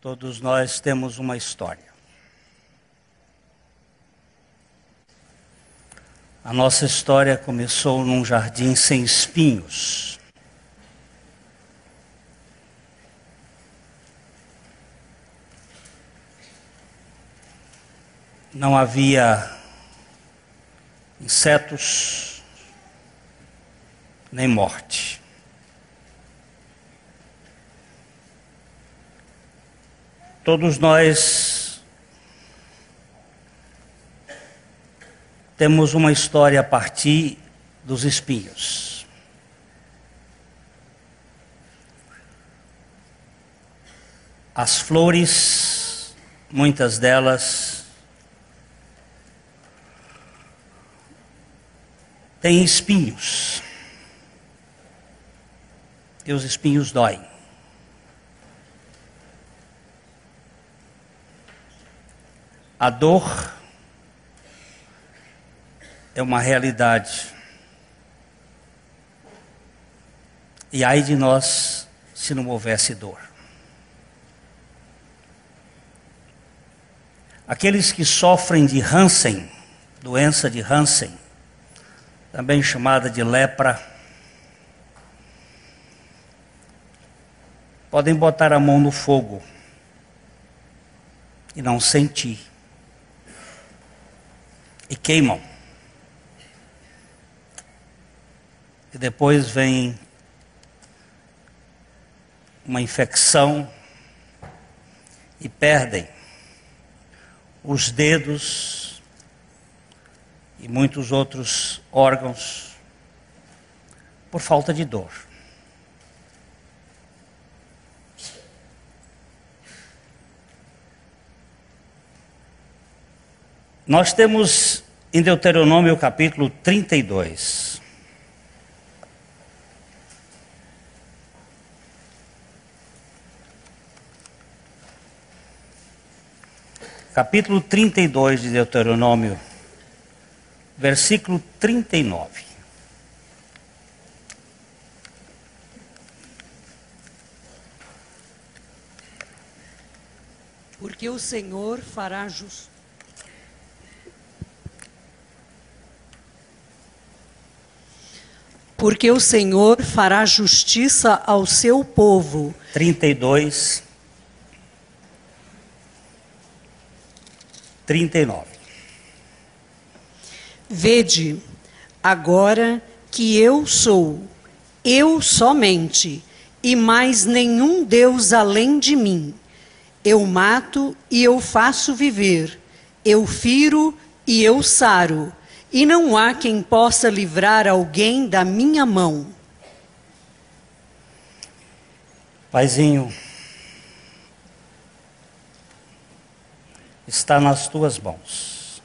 Todos nós temos uma história. A nossa história começou num jardim sem espinhos. Não havia insetos, nem morte. Todos nós temos uma história a partir dos espinhos. As flores, muitas delas, têm espinhos. E os espinhos doem. A dor é uma realidade. E ai de nós se não houvesse dor. Aqueles que sofrem de Hansen, doença de Hansen, também chamada de lepra, podem botar a mão no fogo e não sentir. E queimam. E depois vem uma infecção e perdem os dedos e muitos outros órgãos por falta de dor. Nós temos em Deuteronômio capítulo 32. Capítulo 32 de Deuteronômio, versículo 39. Porque o Senhor fará justiça. Porque o Senhor fará justiça ao seu povo. 32, 39. Vede, agora que eu sou, eu somente, e mais nenhum Deus além de mim. Eu mato e eu faço viver, eu firo e eu saro. E não há quem possa livrar alguém da minha mão. Paizinho, está nas tuas mãos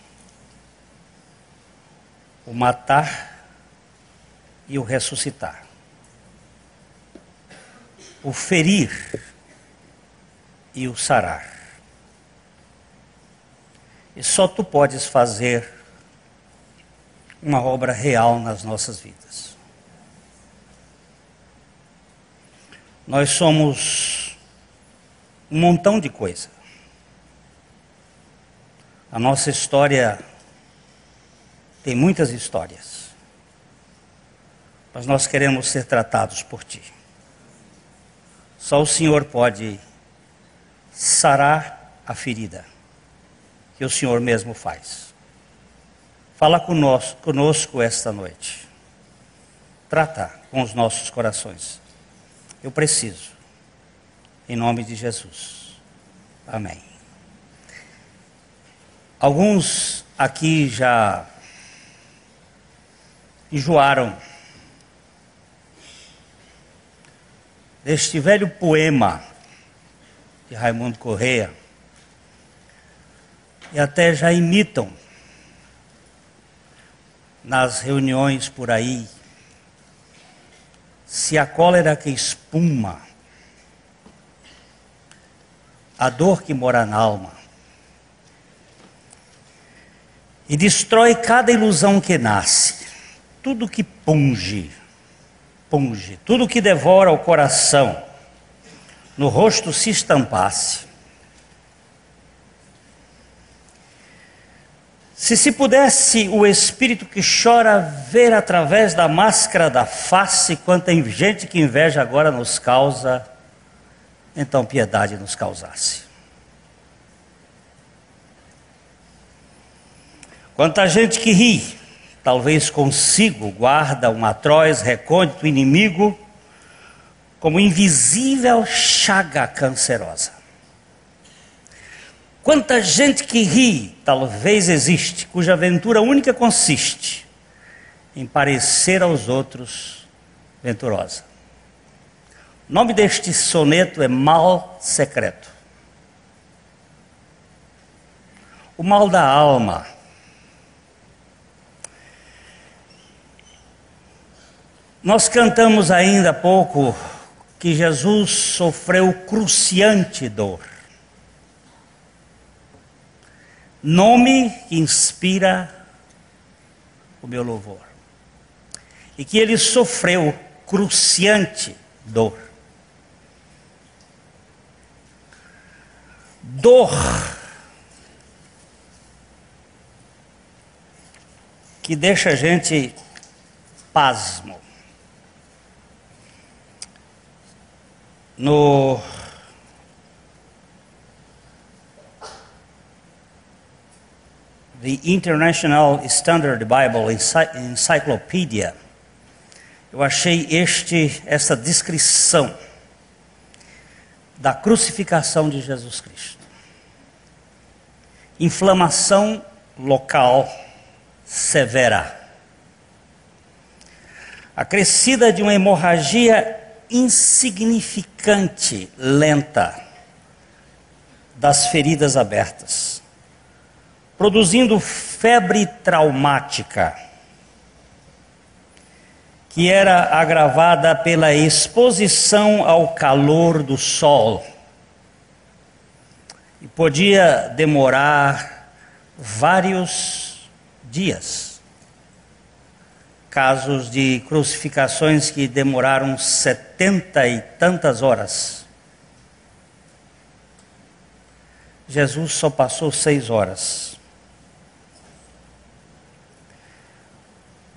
o matar e o ressuscitar, o ferir e o sarar. E só tu podes fazer uma obra real nas nossas vidas. Nós somos um montão de coisa. A nossa história tem muitas histórias, mas nós queremos ser tratados por Ti. Só o Senhor pode sarar a ferida, que o Senhor mesmo faz. Fala conosco esta noite. Trata com os nossos corações. Eu preciso. Em nome de Jesus. Amém. Alguns aqui já enjoaram deste velho poema de Raimundo Corrêa e até já imitam nas reuniões por aí. Se a cólera que espuma, a dor que mora na alma, e destrói cada ilusão que nasce, tudo que punge, tudo que devora o coração, no rosto se estampasse, Se pudesse o espírito que chora ver através da máscara da face quanta gente que inveja agora nos causa, então piedade nos causasse. Quanta gente que ri, talvez consigo guarda um atroz recôndito inimigo, como invisível chaga cancerosa. Quanta gente que ri, talvez existe, cuja aventura única consiste em parecer aos outros venturosa. O nome deste soneto é Mal Secreto. O mal da alma. Nós cantamos ainda há pouco que Jesus sofreu cruciante dor. Nome que inspira o meu louvor. E que ele sofreu cruciante dor. Dor que deixa a gente pasmo. No The International Standard Bible Encyclopedia, eu achei essa descrição da crucificação de Jesus Cristo. Inflamação local severa, acrescida de uma hemorragia insignificante, lenta, das feridas abertas, produzindo febre traumática, que era agravada pela exposição ao calor do sol, e podia demorar vários dias. Casos de crucificações que demoraram 70 e tantas horas. Jesus só passou 6 horas.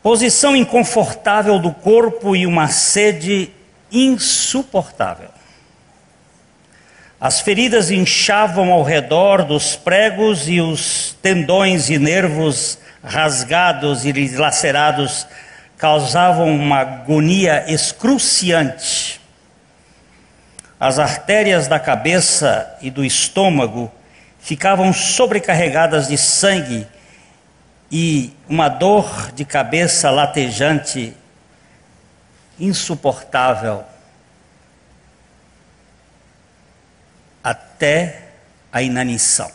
Posição inconfortável do corpo e uma sede insuportável. As feridas inchavam ao redor dos pregos e os tendões e nervos rasgados e dilacerados causavam uma agonia excruciante. As artérias da cabeça e do estômago ficavam sobrecarregadas de sangue e uma dor de cabeça latejante, insuportável, até a inanição.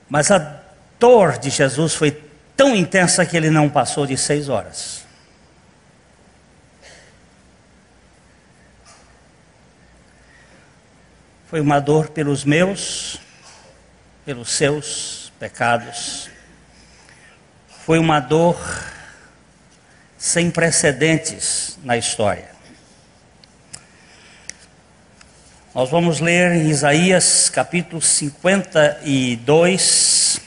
Mas a dor de Jesus foi tão intensa que ele não passou de 6 horas. Foi uma dor pelos meus, pelos seus pecados. Foi uma dor sem precedentes na história. Nós vamos ler em Isaías capítulo 52.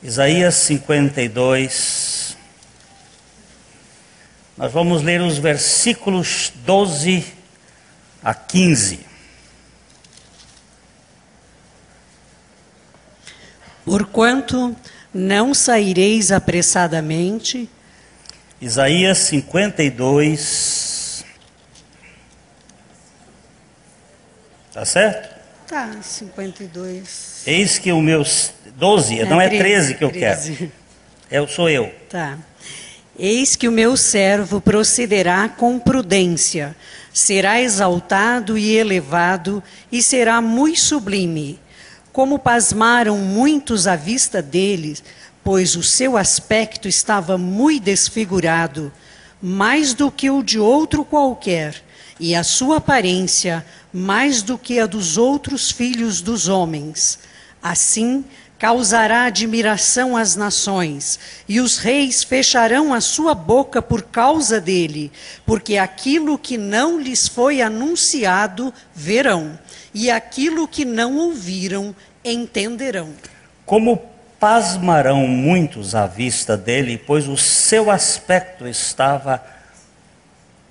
Isaías 52. Nós vamos ler os versículos 12 a 15. Porquanto não saireis apressadamente. Isaías 52. Tá certo? Tá, 52. Eis que o meu 12, não é 13 que eu 13. quero. Sou eu. Tá. Eis que o meu servo procederá com prudência, será exaltado e elevado, e será muito sublime. Como pasmaram muitos à vista dele, pois o seu aspecto estava muito desfigurado, mais do que o de outro qualquer, e a sua aparência mais do que a dos outros filhos dos homens. Assim causará admiração às nações, e os reis fecharão a sua boca por causa dele, porque aquilo que não lhes foi anunciado verão, e aquilo que não ouviram entenderão. Como pasmarão muitos à vista dele, pois o seu aspecto estava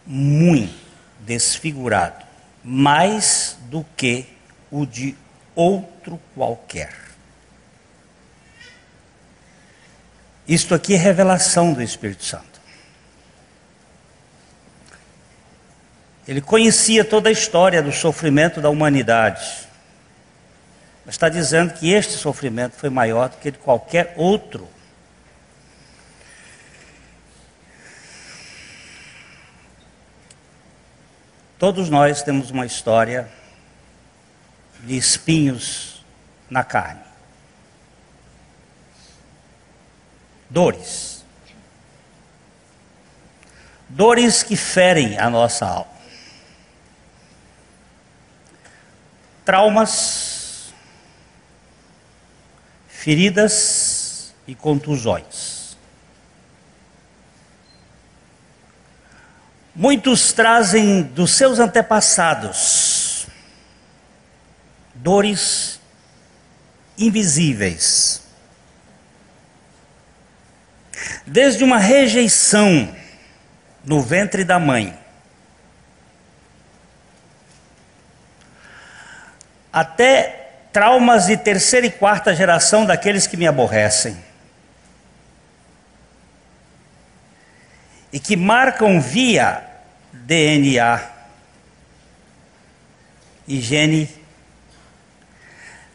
muito desfigurado, mais do que o de outro qualquer. Isto aqui é revelação do Espírito Santo. Ele conhecia toda a história do sofrimento da humanidade, mas está dizendo que este sofrimento foi maior do que de qualquer outro. Todos nós temos uma história de espinhos na carne. Dores. Dores que ferem a nossa alma. Traumas, feridas e contusões. Muitos trazem dos seus antepassados dores invisíveis. Desde uma rejeição no ventre da mãe, até traumas de terceira e quarta geração daqueles que me aborrecem, e que marcam via DNA e gene,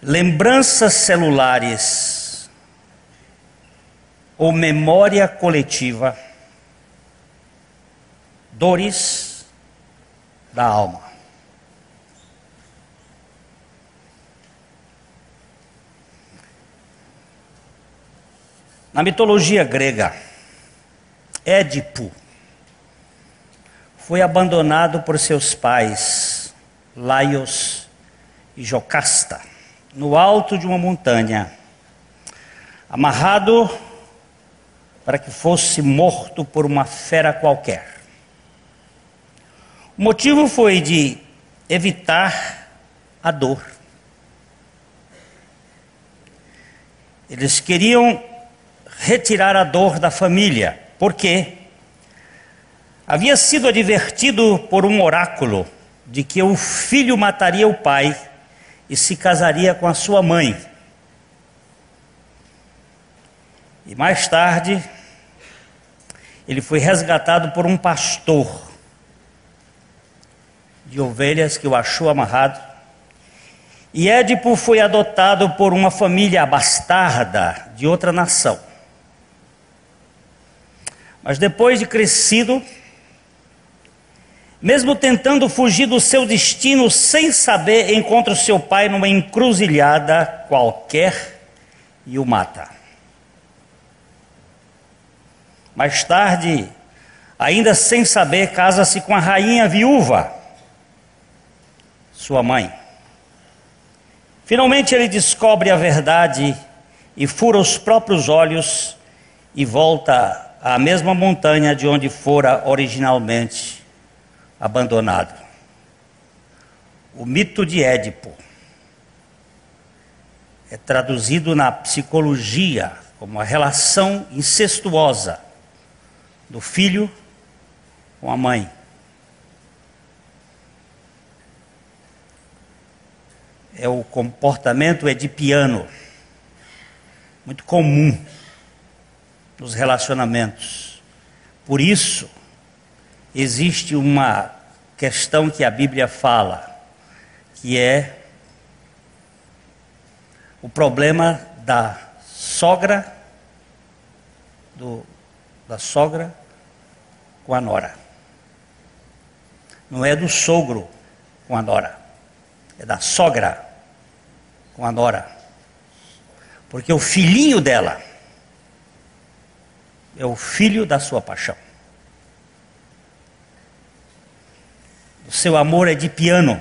lembranças celulares, ou memória coletiva, dores da alma. Na mitologia grega, Édipo foi abandonado por seus pais, Laios e Jocasta, no alto de uma montanha, amarrado para que fosse morto por uma fera qualquer. O motivo foi de evitar a dor. Eles queriam retirar a dor da família, porque havia sido advertido por um oráculo de que o filho mataria o pai e se casaria com a sua mãe. E mais tarde, ele foi resgatado por um pastor de ovelhas que o achou amarrado. E Édipo foi adotado por uma família bastarda de outra nação. Mas depois de crescido, mesmo tentando fugir do seu destino sem saber, encontra o seu pai numa encruzilhada qualquer e o mata. Mais tarde, ainda sem saber, casa-se com a rainha viúva, sua mãe. Finalmente ele descobre a verdade e fura os próprios olhos e volta à mesma montanha de onde fora originalmente abandonado. O mito de Édipo é traduzido na psicologia como a relação incestuosa do filho com a mãe. É o comportamento edipiano, muito comum nos relacionamentos. Por isso, existe uma questão que a Bíblia fala, que é o problema da sogra, da sogra com a nora. Não é do sogro com a nora, é da sogra com a nora. Porque o filhinho dela é o filho da sua paixão. O seu amor é de piano.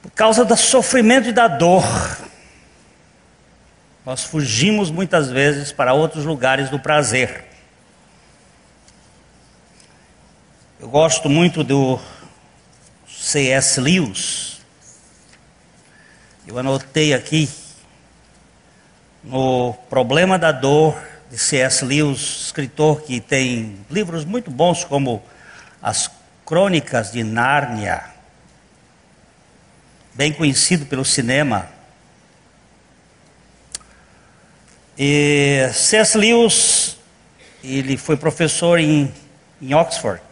Por causa do sofrimento e da dor, Nós fugimos muitas vezes para outros lugares do prazer. Eu gosto muito do C.S. Lewis. Eu anotei aqui no Problema da Dor, de C.S. Lewis, escritor que tem livros muito bons como As Crônicas de Nárnia, bem conhecido pelo cinema. E C.S. Lewis, ele foi professor em Oxford.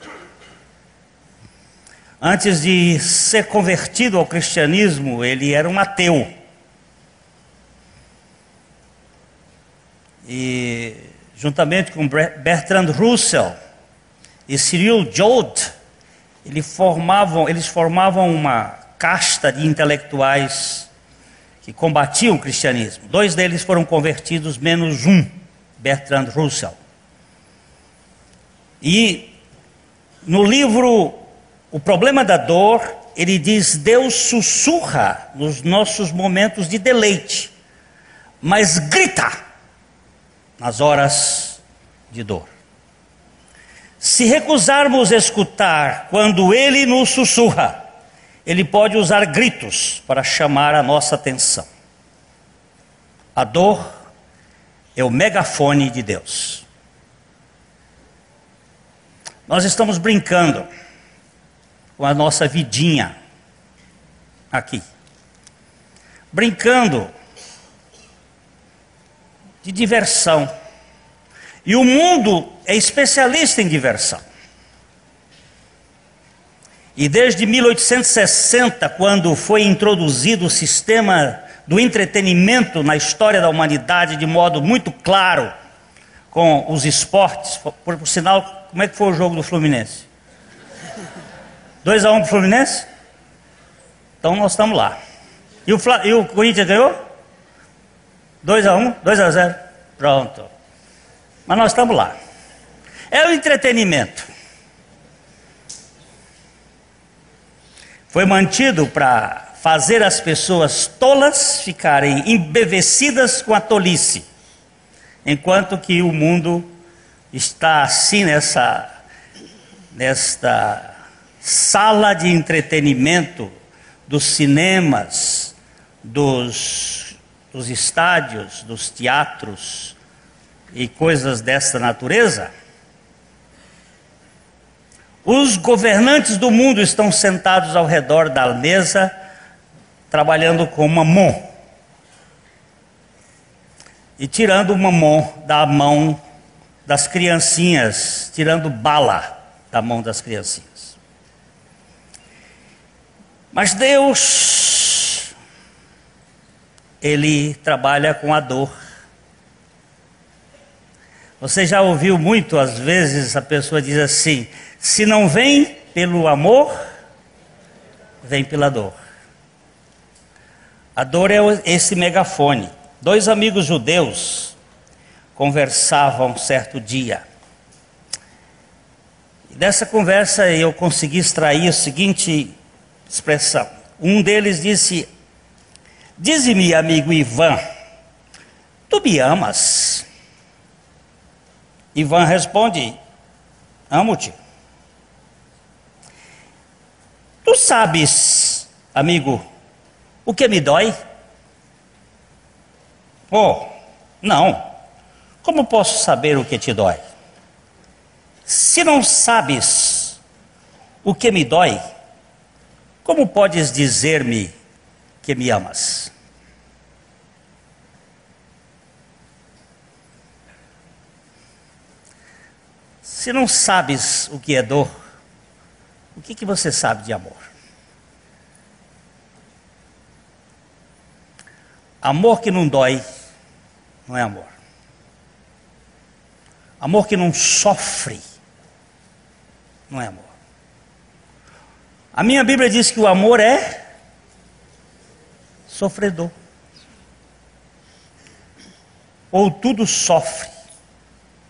Antes de ser convertido ao cristianismo, ele era um ateu. E juntamente com Bertrand Russell e Cyril Joad, eles formavam uma casta de intelectuais que combatiam o cristianismo. 2 deles foram convertidos, menos um, Bertrand Russell. E no livro O Problema da Dor, ele diz: Deus sussurra nos nossos momentos de deleite, mas grita nas horas de dor. Se recusarmos escutar quando Ele nos sussurra, Ele pode usar gritos para chamar a nossa atenção. A dor é o megafone de Deus. Nós estamos brincando com a nossa vidinha aqui. Brincando de diversão. E o mundo é especialista em diversão. E desde 1860, quando foi introduzido o sistema do entretenimento na história da humanidade de modo muito claro, com os esportes, por sinal, como é que foi o jogo do Fluminense? 2-1 pro Fluminense? Então nós estamos lá. E o Corinthians ganhou? 2-1? 2-0? Pronto. Mas nós estamos lá. É o entretenimento. Foi mantido para fazer as pessoas tolas ficarem embevecidas com a tolice, enquanto que o mundo está assim nesta sala de entretenimento dos cinemas, dos estádios, dos teatros e coisas desta natureza. Os governantes do mundo estão sentados ao redor da mesa, trabalhando com mamon e tirando o mamon da mão das criancinhas, tirando bala da mão das criancinhas. Mas Deus, Ele trabalha com a dor. Você já ouviu muito, às vezes, a pessoa diz assim: se não vem pelo amor, vem pela dor. A dor é esse megafone. 2 amigos judeus conversavam certo dia. E dessa conversa eu consegui extrair a seguinte expressão. Um deles disse: dize-me, amigo Ivan, tu me amas? Ivan responde: amo-te. Tu sabes, amigo, o que me dói? Oh, não. Como posso saber o que te dói? Se não sabes o que me dói, como podes dizer-me que me amas? Se não sabes o que é dor, o que você sabe de amor? Amor que não dói não é amor. Amor que não sofre não é amor. A minha Bíblia diz que o amor é sofredor. Ou tudo sofre,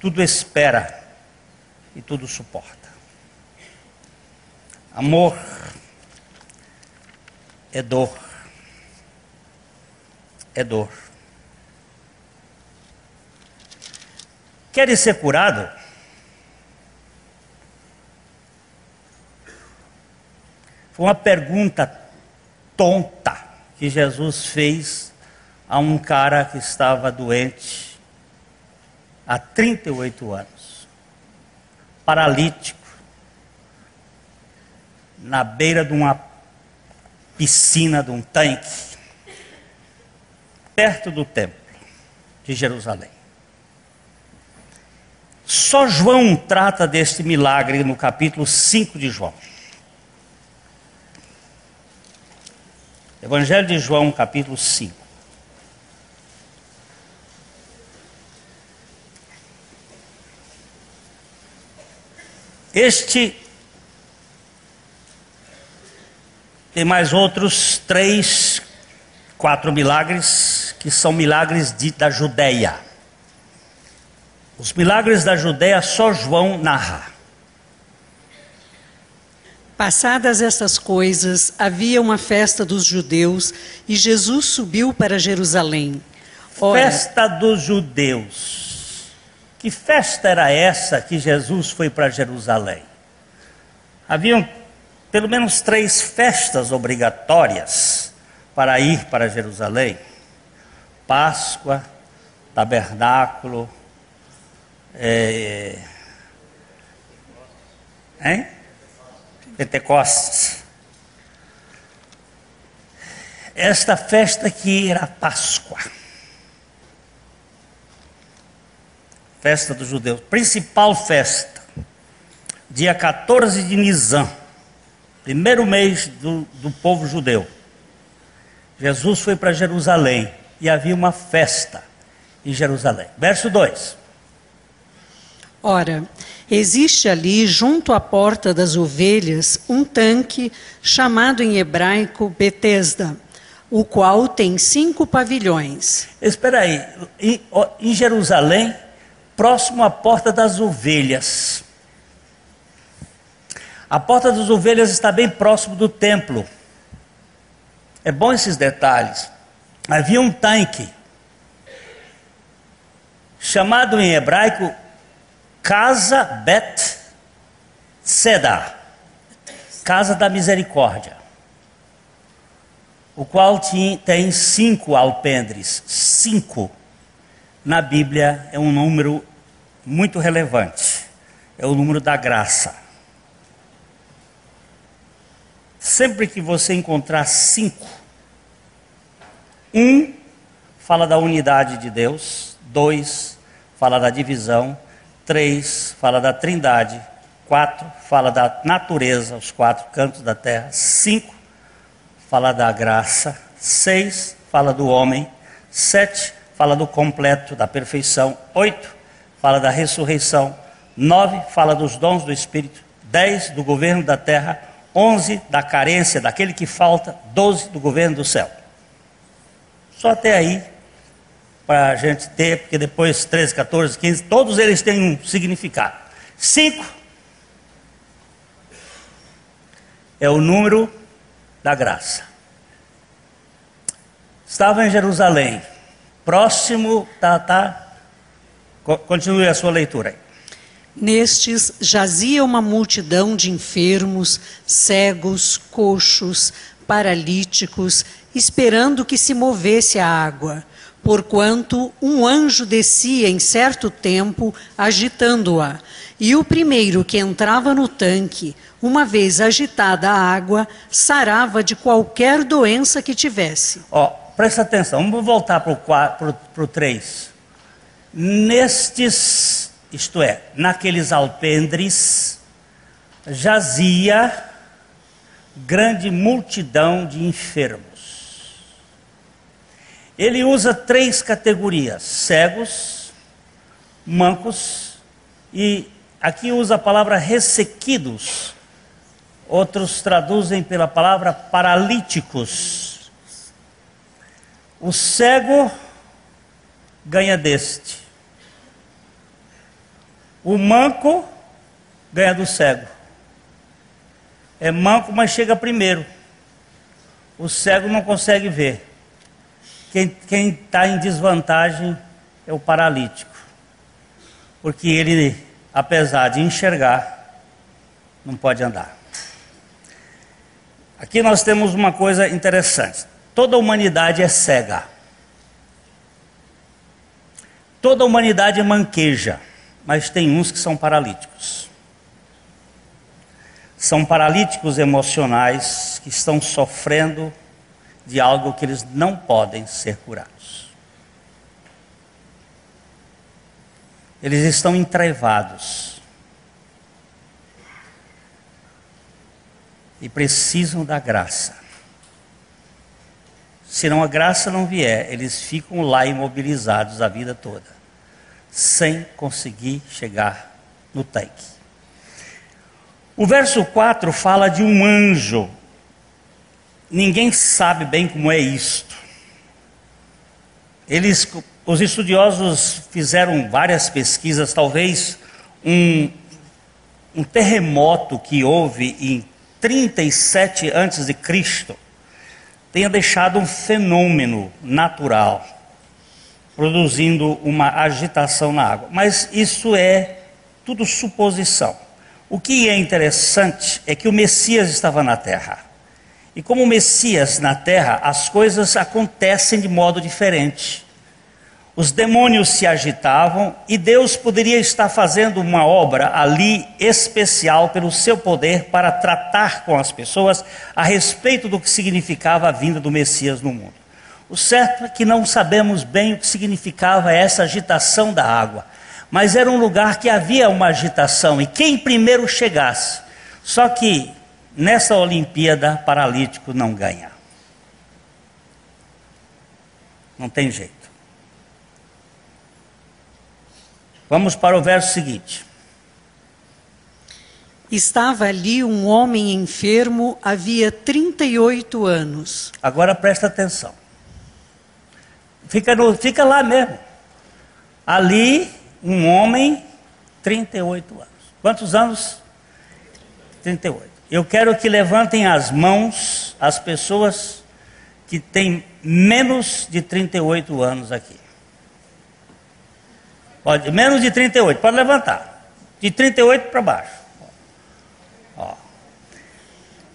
tudo espera e tudo suporta. Amor é dor. É dor. Queres ser curado? Foi uma pergunta tonta que Jesus fez a um cara que estava doente há 38 anos, paralítico, na beira de uma piscina, de um tanque, perto do templo de Jerusalém. Só João trata deste milagre no capítulo 5 de João. Evangelho de João, capítulo 5. Este tem mais outros 3, 4 milagres, que são milagres da Judeia. Os milagres da Judeia só João narra. Passadas estas coisas, havia uma festa dos judeus e Jesus subiu para Jerusalém. Festa dos judeus. Que festa era essa que Jesus foi para Jerusalém? Haviam pelo menos 3 festas obrigatórias para ir para Jerusalém: Páscoa, Tabernáculo, Pentecostes. Esta festa aqui era a Páscoa. Festa dos judeus, principal festa, dia 14 de Nisan, primeiro mês do povo judeu. Jesus foi para Jerusalém e havia uma festa em Jerusalém. Verso 2. Ora, existe ali, junto à porta das ovelhas, um tanque chamado em hebraico Betesda, o qual tem 5 pavilhões. Espera aí, em Jerusalém, próximo à porta das ovelhas. A porta das ovelhas está bem próximo do templo. É bom esses detalhes. Havia um tanque, chamado em hebraico Casa Bet Seda, Casa da Misericórdia, o qual tem 5 alpendres. 5 na Bíblia é um número muito relevante, é o número da graça. Sempre que você encontrar 5, 1 fala da unidade de Deus, 2 fala da divisão, 3 fala da trindade, 4 fala da natureza, os 4 cantos da terra, 5 fala da graça, 6 fala do homem, 7 fala do completo, da perfeição, 8 fala da ressurreição, 9 fala dos dons do Espírito, 10 do governo da terra, 11 da carência, daquele que falta, 12 do governo do céu. Só até aí, para a gente ter, porque depois 13, 14, 15, todos eles têm um significado. 5 é o número da graça. Estava em Jerusalém, próximo, continue a sua leitura aí. Nestes jazia uma multidão de enfermos, cegos, coxos, paralíticos, esperando que se movesse a água, porquanto um anjo descia em certo tempo, agitando-a. E o primeiro que entrava no tanque, uma vez agitada a água, sarava de qualquer doença que tivesse. Presta atenção, vamos voltar para o 3. Nestes, isto é, naqueles alpendres, jazia grande multidão de enfermos. Ele usa 3 categorias: cegos, mancos e aqui usa a palavra ressequidos. Outros traduzem pela palavra paralíticos. O cego ganha deste. O manco ganha do cego. É manco, mas chega primeiro. O cego não consegue ver. Quem está em desvantagem é o paralítico. porque ele, apesar de enxergar, não pode andar. Aqui nós temos uma coisa interessante. Toda a humanidade é cega. Toda a humanidade manqueja, mas tem uns que são paralíticos. São paralíticos emocionais que estão sofrendo de algo que eles não podem ser curados. Eles estão entrevados e precisam da graça. Se não a graça não vier, eles ficam lá imobilizados a vida toda, sem conseguir chegar no tanque. O verso 4 fala de um anjo. Ninguém sabe bem como é isto. Os estudiosos fizeram várias pesquisas, talvez um terremoto que houve em 37 a.C. tenha deixado um fenômeno natural, produzindo uma agitação na água. Mas isso é tudo suposição. O que é interessante é que o Messias estava na terra. E como o Messias na terra, as coisas acontecem de modo diferente. Os demônios se agitavam e Deus poderia estar fazendo uma obra ali especial pelo seu poder para tratar com as pessoas a respeito do que significava a vinda do Messias no mundo. O certo é que não sabemos bem o que significava essa agitação da água, mas era um lugar que havia uma agitação e quem primeiro chegasse. Só que nessa Olimpíada, paralítico não ganha. Não tem jeito. Vamos para o verso seguinte. Estava ali um homem enfermo havia 38 anos. Agora presta atenção. Fica lá mesmo. Ali, um homem, 38 anos. Quantos anos? 38. Eu quero que levantem as mãos as pessoas que têm menos de 38 anos aqui. Pode, menos de 38, pode levantar. De 38 para baixo. Ó.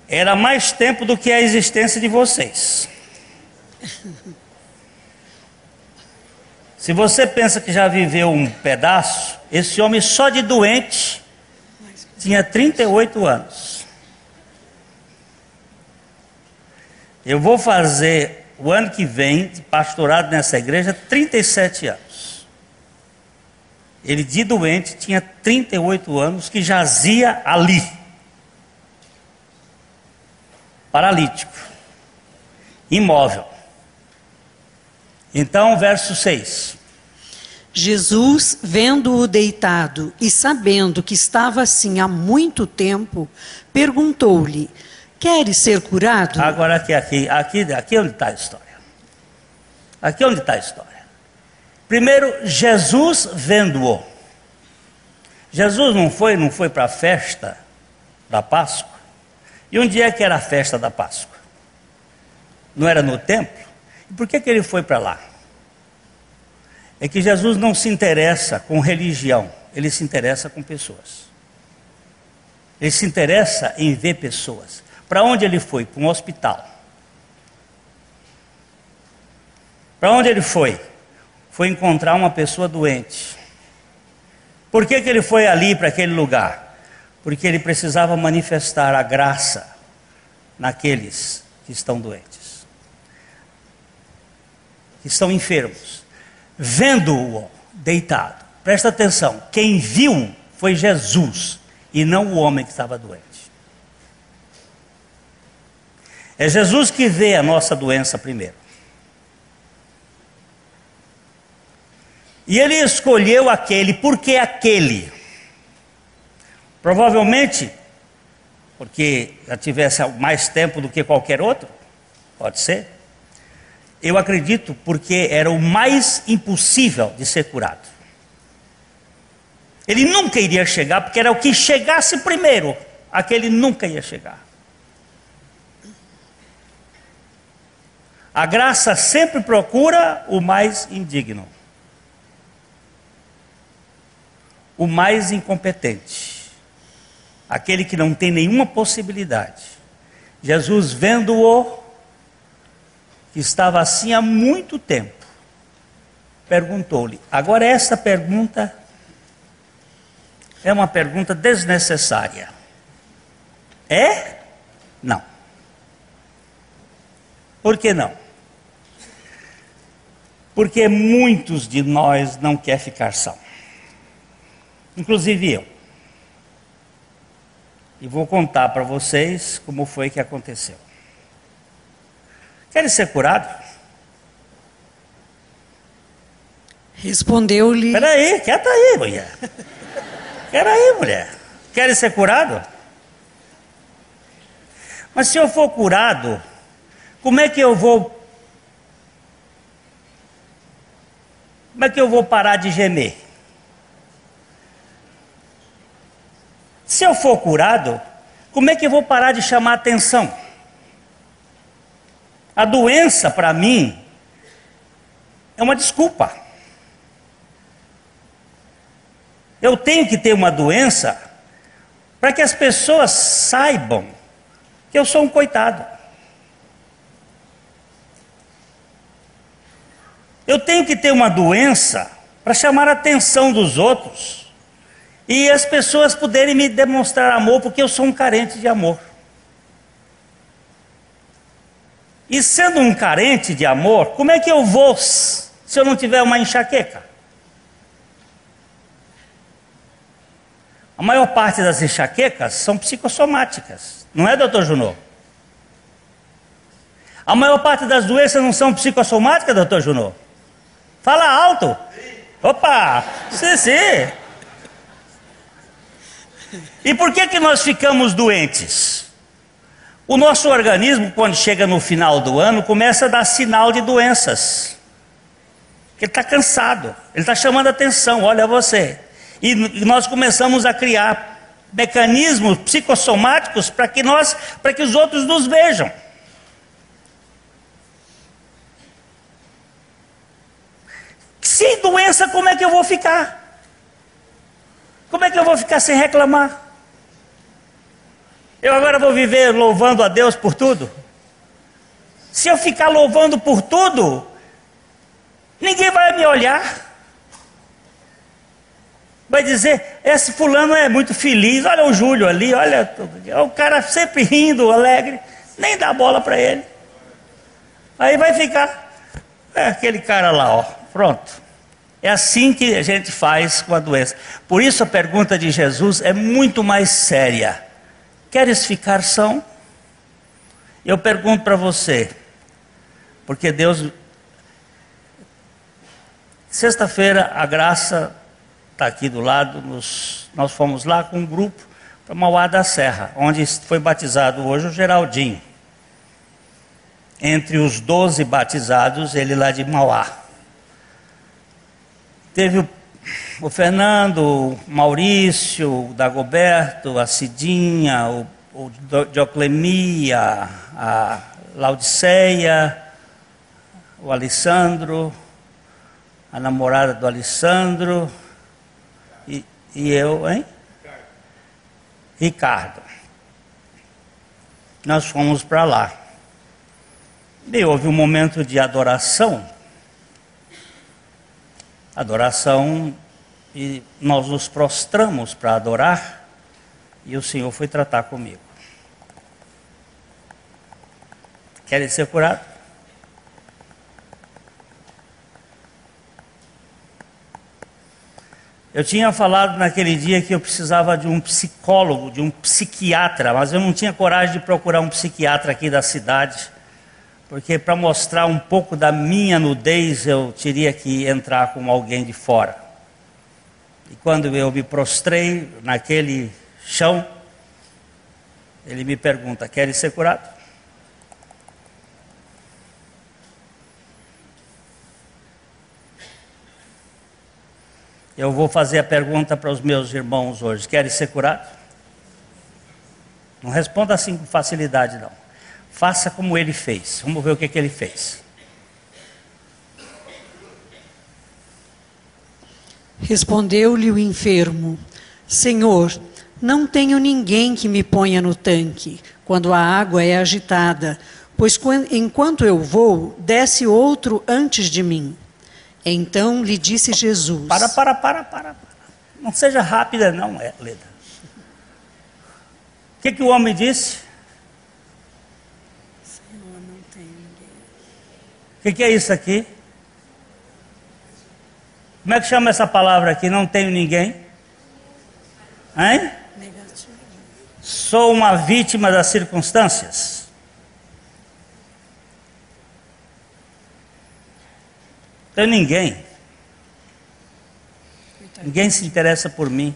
Era mais tempo do que a existência de vocês. Se você pensa que já viveu um pedaço, esse homem só de doente tinha 38 anos. Eu vou fazer o ano que vem de pastorado nessa igreja 37 anos. Ele de doente tinha 38 anos que jazia ali. Paralítico. Imóvel. Então, verso 6. Jesus, vendo-o deitado e sabendo que estava assim há muito tempo, perguntou-lhe: queres ser curado? Agora aqui onde está a história. Aqui onde está a história. Primeiro, Jesus vendo-o. Jesus não foi para a festa da Páscoa? E onde é que era a festa da Páscoa? Não era no templo? E por que ele foi para lá? É que Jesus não se interessa com religião, ele se interessa com pessoas. Ele se interessa em ver pessoas. Para onde ele foi? Para um hospital. Para onde ele foi? Foi encontrar uma pessoa doente. Por que ele foi ali para aquele lugar? Porque ele precisava manifestar a graça naqueles que estão doentes, que estão enfermos. Vendo-o deitado, presta atenção, quem viu foi Jesus e não o homem que estava doente. É Jesus que vê a nossa doença primeiro. E ele escolheu aquele, por que aquele? Provavelmente, porque já tivesse mais tempo do que qualquer outro, pode ser. Eu acredito porque era o mais impossível de ser curado. Ele nunca iria chegar, porque era o que chegasse primeiro, aquele nunca ia chegar. A graça sempre procura o mais indigno. o mais incompetente, aquele que não tem nenhuma possibilidade. Jesus, vendo-o, que estava assim há muito tempo, perguntou-lhe. Agora essa pergunta é uma pergunta desnecessária. É? Não. Por que não? Porque muitos de nós não querem ficar são. Inclusive eu. E vou contar para vocês como foi que aconteceu. Querem ser curado? Respondeu-lhe. Espera aí, quieta aí, mulher. Espera aí, mulher. Querem ser curado? Mas se eu for curado, como é que eu vou parar de gemer? Se eu for curado, como é que eu vou parar de chamar atenção? A doença, para mim, é uma desculpa. Eu tenho que ter uma doença para que as pessoas saibam que eu sou um coitado. Eu tenho que ter uma doença para chamar a atenção dos outros e as pessoas poderem me demonstrar amor, porque eu sou um carente de amor. E sendo um carente de amor, como é que eu vou se eu não tiver uma enxaqueca? A maior parte das enxaquecas são psicossomáticas, não é, doutor Junô? A maior parte das doenças não são psicossomáticas, doutor Junô? Fala alto. Opa, sim. E por que nós ficamos doentes? O nosso organismo, quando chega no final do ano, começa a dar sinal de doenças. Ele está cansado, ele está chamando a atenção, olha você. E nós começamos a criar mecanismos psicossomáticos para que os outros nos vejam. Sem doença, como é que eu vou ficar? Como é que eu vou ficar sem reclamar? Eu agora vou viver louvando a Deus por tudo? Se eu ficar louvando por tudo, ninguém vai me olhar. Vai dizer, esse fulano é muito feliz, olha o Júlio ali, olha, o cara sempre rindo, alegre, nem dá bola para ele. Aí vai ficar, aquele cara lá, ó, pronto. É assim que a gente faz com a doença. Por isso a pergunta de Jesus é muito mais séria. Queres ficar são? Eu pergunto para você, porque Deus... Sexta-feira a Graça está aqui do lado, nós fomos lá com um grupo para Mauá da Serra, onde foi batizado hoje o Geraldinho. Entre os 12 batizados, ele lá de Mauá. Teve o Fernando, o Maurício, o Dagoberto, a Cidinha, o Dioclemia, a Laudiceia, o Alessandro, a namorada do Alessandro, e eu, hein? Ricardo. Nós fomos para lá. E houve um momento de adoração, e nós nos prostramos para adorar, e o Senhor foi tratar comigo. Querem ser curados? Eu tinha falado naquele dia que eu precisava de um psicólogo, de um psiquiatra, mas eu não tinha coragem de procurar um psiquiatra aqui da cidade, porque para mostrar um pouco da minha nudez eu teria que entrar com alguém de fora. E quando eu me prostrei naquele chão, ele me pergunta, quer ser curado? Eu vou fazer a pergunta para os meus irmãos hoje, querem ser curados? Não responda assim com facilidade não. Faça como ele fez, vamos ver o que ele fez. Respondeu-lhe o enfermo: Senhor, não tenho ninguém que me ponha no tanque quando a água é agitada, pois enquanto eu vou, desce outro antes de mim. Então lhe disse Jesus... Para. Não seja rápida não, Leda. O que o homem disse? Senhor, não tenho ninguém. O que é isso aqui? Como é que chama essa palavra aqui? Não tenho ninguém? Hein? Negativo. Sou uma vítima das circunstâncias. Não tenho ninguém. Ninguém se interessa por mim.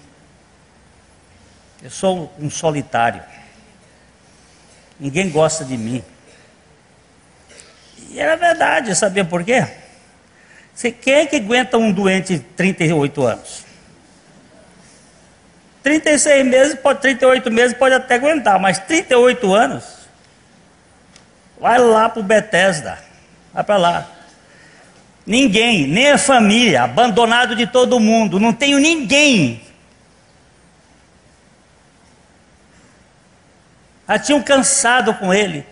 Eu sou um solitário. Ninguém gosta de mim. E era verdade, sabia por quê? Quem é que aguenta um doente de 38 anos? 36 meses, 38 meses pode até aguentar, mas 38 anos? Vai lá para o Bethesda, vai para lá. Ninguém, nem a família, abandonado de todo mundo, não tenho ninguém. Já tinham cansado com ele,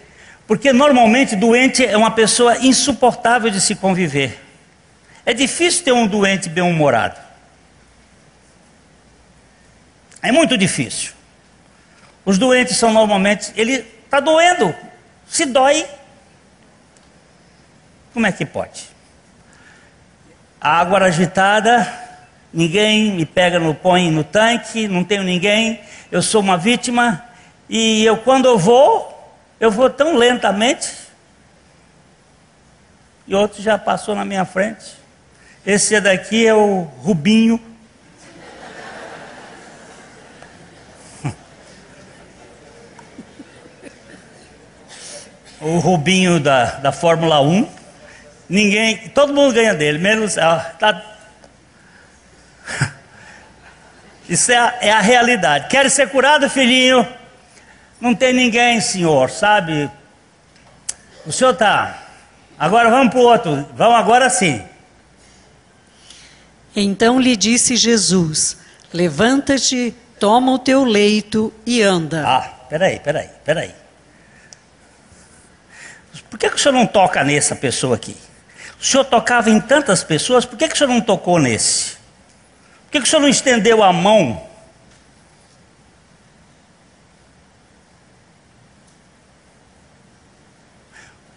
porque normalmente doente é uma pessoa insuportável de se conviver. É difícil ter um doente bem-humorado. É muito difícil. Os doentes são normalmente, ele está doendo, se dói. Como é que pode? A água agitada, ninguém me pega, põe no tanque, não tenho ninguém, eu sou uma vítima, e quando eu vou tão lentamente, e outro já passou na minha frente. Esse daqui é o Rubinho. O Rubinho da Fórmula 1. Todo mundo ganha dele, menos... Isso é a realidade. Quer ser curado, filhinho? Não tem ninguém, senhor, sabe? O senhor está... Agora vamos para o outro. Vamos agora sim. Então lhe disse Jesus: levanta-te, toma o teu leito e anda. Peraí. Por que o senhor não toca nessa pessoa aqui? O senhor tocava em tantas pessoas, por que o senhor não tocou nesse? Por que o senhor não estendeu a mão?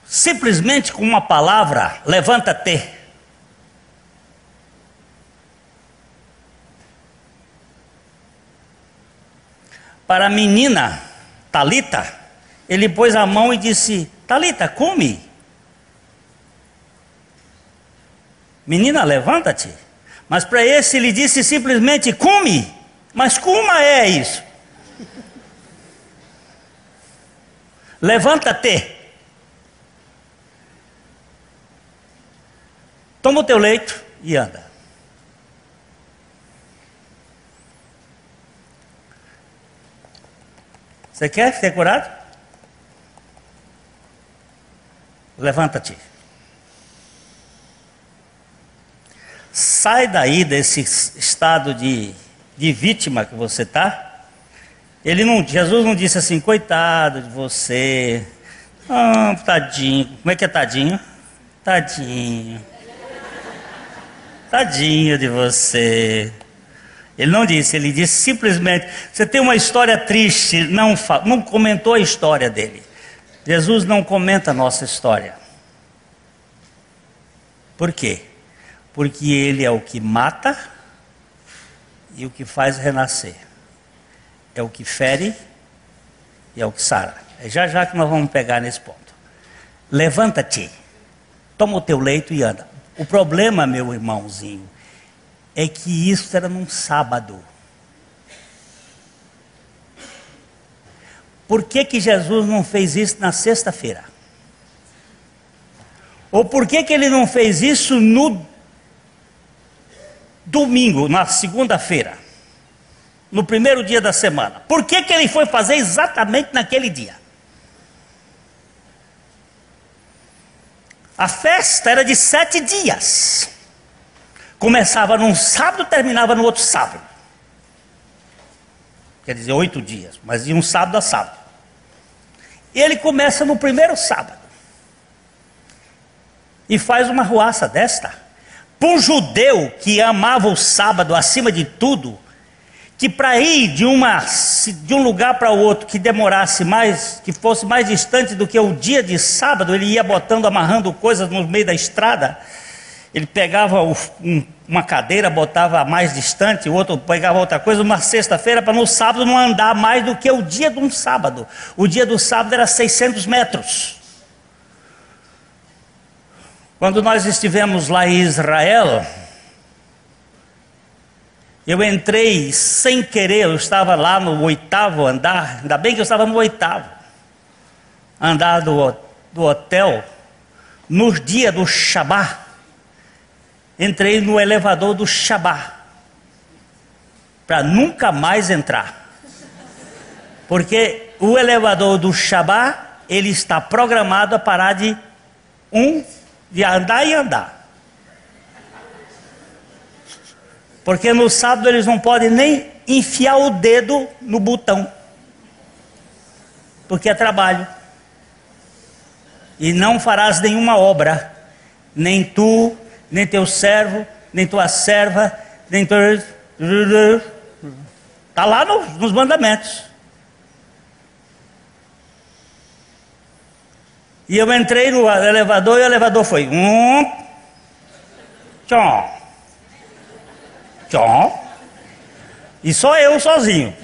Simplesmente com uma palavra, levanta-te. Para a menina Talita, ele pôs a mão e disse: Talita, come. Menina, levanta-te. Mas para esse ele disse simplesmente: come. Mas como é isso? Levanta-te. Toma o teu leito e anda. Você quer ser curado? Levanta-te. Sai daí desse estado de vítima que você está. Jesus não disse assim: coitado de você. Tadinho. Como é que é tadinho? Tadinho. Tadinho de você. Ele não disse, ele disse simplesmente: você tem uma história triste, não comentou a história dele. Jesus não comenta a nossa história. Por quê? Porque ele é o que mata e o que faz renascer. É o que fere e é o que sara. É já que nós vamos pegar nesse ponto. Levanta-te, toma o teu leito e anda. O problema, meu irmãozinho, é que isso era num sábado. Por que Jesus não fez isso na sexta-feira? Ou por que ele não fez isso no domingo, na segunda-feira? No primeiro dia da semana? Por que ele foi fazer exatamente naquele dia? A festa era de 7 dias. Começava num sábado, terminava no outro sábado. Quer dizer, 8 dias, mas de um sábado a sábado. Ele começa no primeiro sábado. E faz uma ruaça desta. Para um judeu que amava o sábado acima de tudo, que para ir de um lugar para o outro que demorasse mais, que fosse mais distante do que o dia de sábado, ele ia botando, amarrando coisas no meio da estrada. Ele pegava uma cadeira, botava mais distante, o outro pegava outra coisa, uma sexta-feira, para no sábado não andar mais do que o dia de um sábado. O dia do sábado era 600 metros. Quando nós estivemos lá em Israel, eu entrei sem querer, eu estava lá no 8º andar, ainda bem que eu estava no 8º andar do hotel, no dia do Shabá, entrei no elevador do Shabá, para nunca mais entrar, porque o elevador do Shabá, ele está programado a parar de andar e andar. Porque no sábado eles não podem nem enfiar o dedo no botão, porque é trabalho. E não farás nenhuma obra, nem tu, nem teu servo, nem tua serva, nem tu... Está lá nos mandamentos. E eu entrei no elevador e o elevador foi tchom, tchom, e só eu sozinho.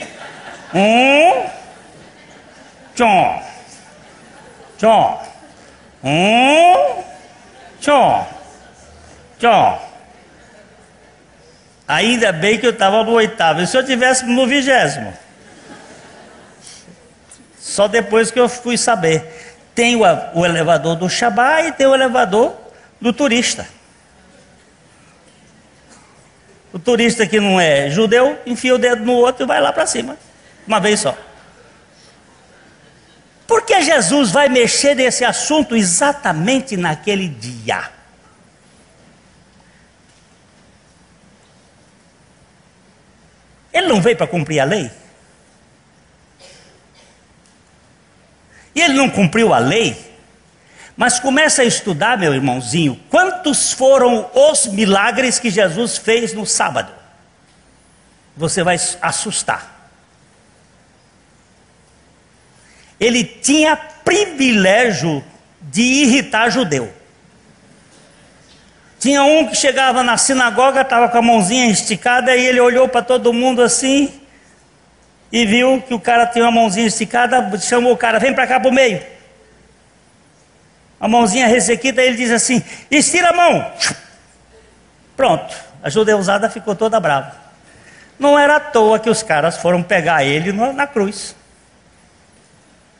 Tchom, tchom, tchom, tchom. Ainda bem que eu estava no 8º. E se eu tivesse no 20º? Só depois que eu fui saber. Tem o elevador do Shabá e tem o elevador do turista. O turista que não é judeu, enfia o dedo no outro e vai lá para cima. Uma vez só. Por que Jesus vai mexer nesse assunto exatamente naquele dia? Ele não veio para cumprir a lei? E ele não cumpriu a lei? Mas começa a estudar, meu irmãozinho, quantos foram os milagres que Jesus fez no sábado. Você vai assustar. Ele tinha privilégio de irritar judeu. Tinha um que chegava na sinagoga, estava com a mãozinha esticada, e ele olhou para todo mundo assim, e viu que o cara tinha uma mãozinha esticada, chamou o cara, vem para cá para o meio. A mãozinha ressequida, ele diz assim, estira a mão. Pronto, a judeusada ficou toda brava. Não era à toa que os caras foram pegar ele na cruz.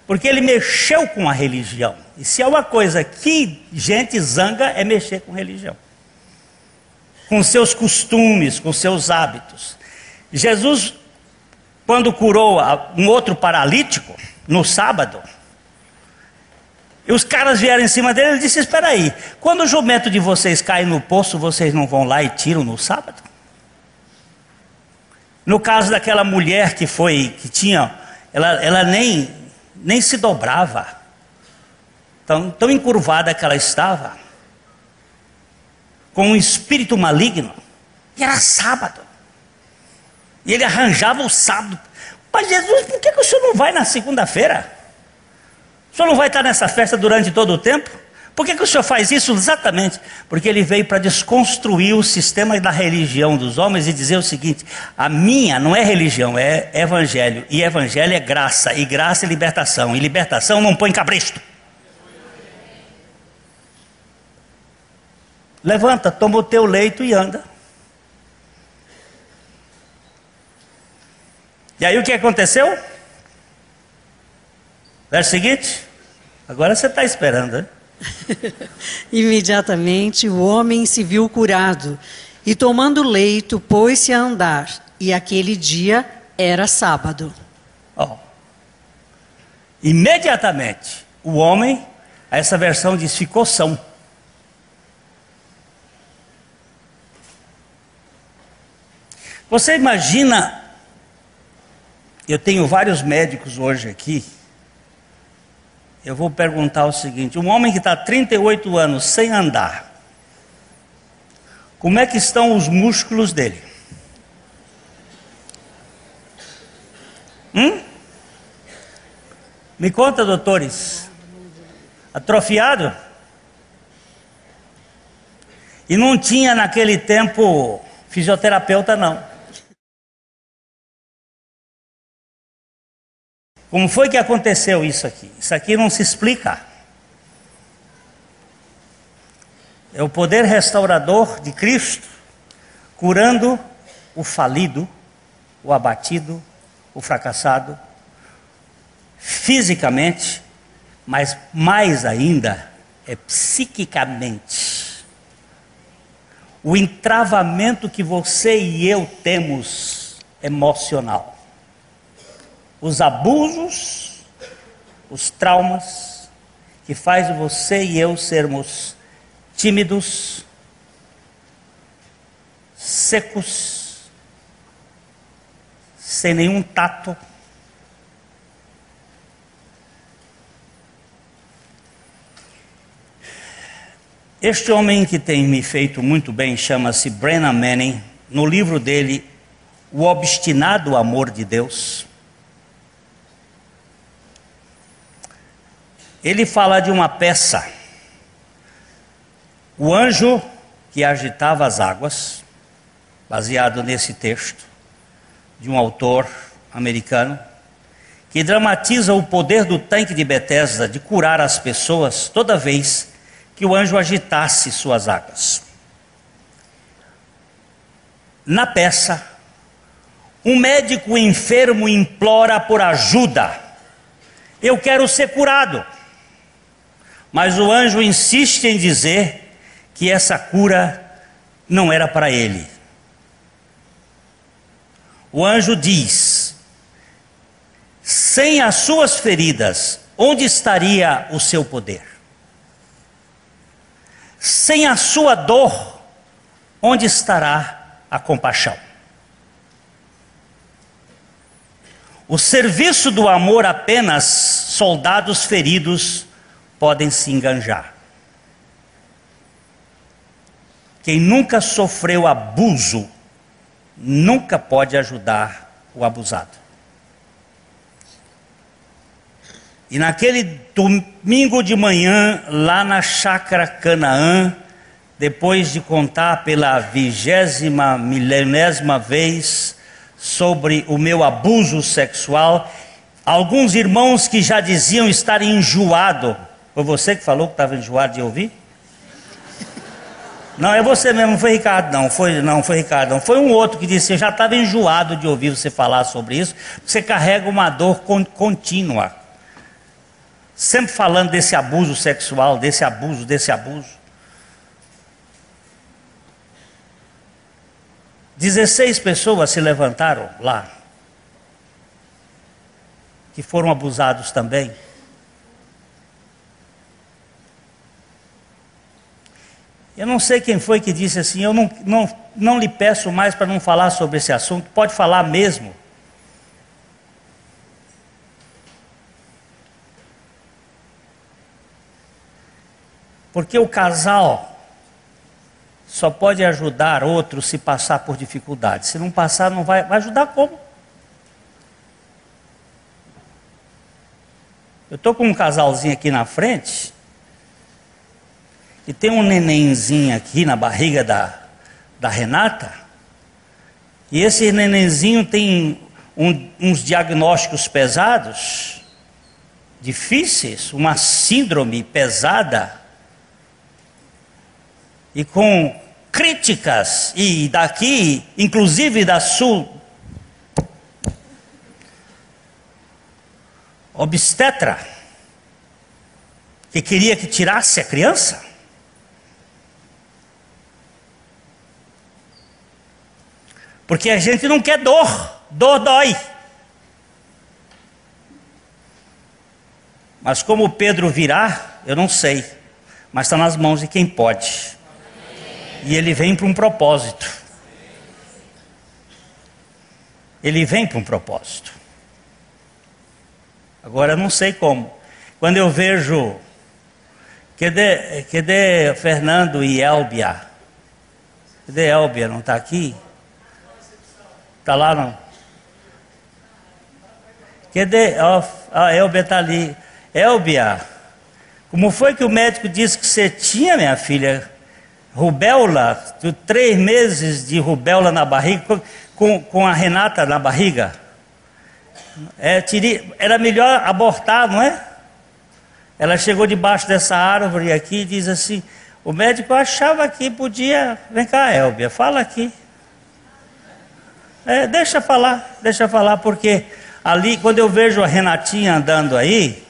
Porque ele mexeu com a religião. E se é uma coisa que gente zanga, é mexer com religião. Com seus costumes, com seus hábitos. Jesus, quando curou um outro paralítico, no sábado, e os caras vieram em cima dele, ele disse, espera aí, quando o jumento de vocês cai no poço, vocês não vão lá e tiram no sábado? No caso daquela mulher ela nem se dobrava, tão encurvada que ela estava, com um espírito maligno, e era sábado, e ele arranjava o sábado. Mas Jesus, por que o senhor não vai na segunda-feira? O senhor não vai estar nessa festa durante todo o tempo? Por que o senhor faz isso exatamente? Porque ele veio para desconstruir o sistema da religião dos homens e dizer o seguinte, a minha não é religião, é evangelho, e evangelho é graça, e graça é libertação, e libertação não põe cabresto. Levanta, toma o teu leito e anda. E aí o que aconteceu? Verso seguinte, agora você está esperando, né? Imediatamente o homem se viu curado, e tomando o leito, pôs-se a andar, e aquele dia era sábado. Imediatamente o homem, essa versão diz, ficou são. Você imagina, eu tenho vários médicos hoje aqui, eu vou perguntar o seguinte: um homem que está 38 anos sem andar, como é que estão os músculos dele? Me conta, doutores. Atrofiado? E não tinha naquele tempo fisioterapeuta, não. Como foi que aconteceu isso aqui? Isso aqui não se explica. É o poder restaurador de Cristo, curando o falido, o abatido, o fracassado, fisicamente, mas mais ainda é psiquicamente. O entravamento que você e eu temos emocional. Os abusos, os traumas que faz você e eu sermos tímidos, secos, sem nenhum tato. Este homem que tem me feito muito bem chama-se Brennan Manning. No livro dele, O Obstinado Amor de Deus, ele fala de uma peça. O anjo que agitava as águas, baseado nesse texto, de um autor americano, que dramatiza o poder do tanque de Betesda de curar as pessoas toda vez que o anjo agitasse suas águas. Na peça, um médico enfermo implora por ajuda. Eu quero ser curado. Mas o anjo insiste em dizer que essa cura não era para ele. O anjo diz: sem as suas feridas, onde estaria o seu poder? Sem a sua dor, onde estará a compaixão? O serviço do amor apenas soldados feridos podem se enganjar. Quem nunca sofreu abuso, nunca pode ajudar o abusado. E naquele domingo de manhã, lá na chácara Canaã, depois de contar pela 20ª, milionésima vez sobre o meu abuso sexual, alguns irmãos que já diziam estar enjoado. Foi você que falou que estava enjoado de ouvir? Não, é você mesmo, não foi Ricardo, não foi Ricardo, não. Foi um outro que disse: eu já estava enjoado de ouvir você falar sobre isso. Você carrega uma dor contínua, sempre falando desse abuso sexual, desse abuso. 16 pessoas se levantaram lá, que foram abusados também. Eu não sei quem foi que disse assim: eu não lhe peço mais para não falar sobre esse assunto, pode falar mesmo. Porque o casal só pode ajudar outro se passar por dificuldade. Se não passar, não vai ajudar como? Eu estou com um casalzinho aqui na frente, e tem um nenenzinho aqui na barriga da Renata, e esse nenenzinho tem uns diagnósticos pesados, difíceis, uma síndrome pesada, e com críticas, e daqui, inclusive da sul obstetra, que queria que tirasse a criança. Porque a gente não quer dor dói. Mas como Pedro virá, eu não sei, mas está nas mãos de quem pode. E ele vem para um propósito. ele vem para um propósito. Agora, eu não sei como. Quando eu vejo, cadê Fernando e Elbia? Cadê Elbia? Não está aqui? Está lá não? Cadê? A Elbia está ali. Elbia, como foi que o médico disse que você tinha, minha filha? Rubéola, 3 meses de rubéola na barriga, com a Renata na barriga. Era melhor abortar, não é? Ela chegou debaixo dessa árvore aqui e diz assim: o médico achava que podia. Vem cá, Elbia, fala aqui. Deixa falar, porque ali, quando eu vejo a Renatinha andando aí,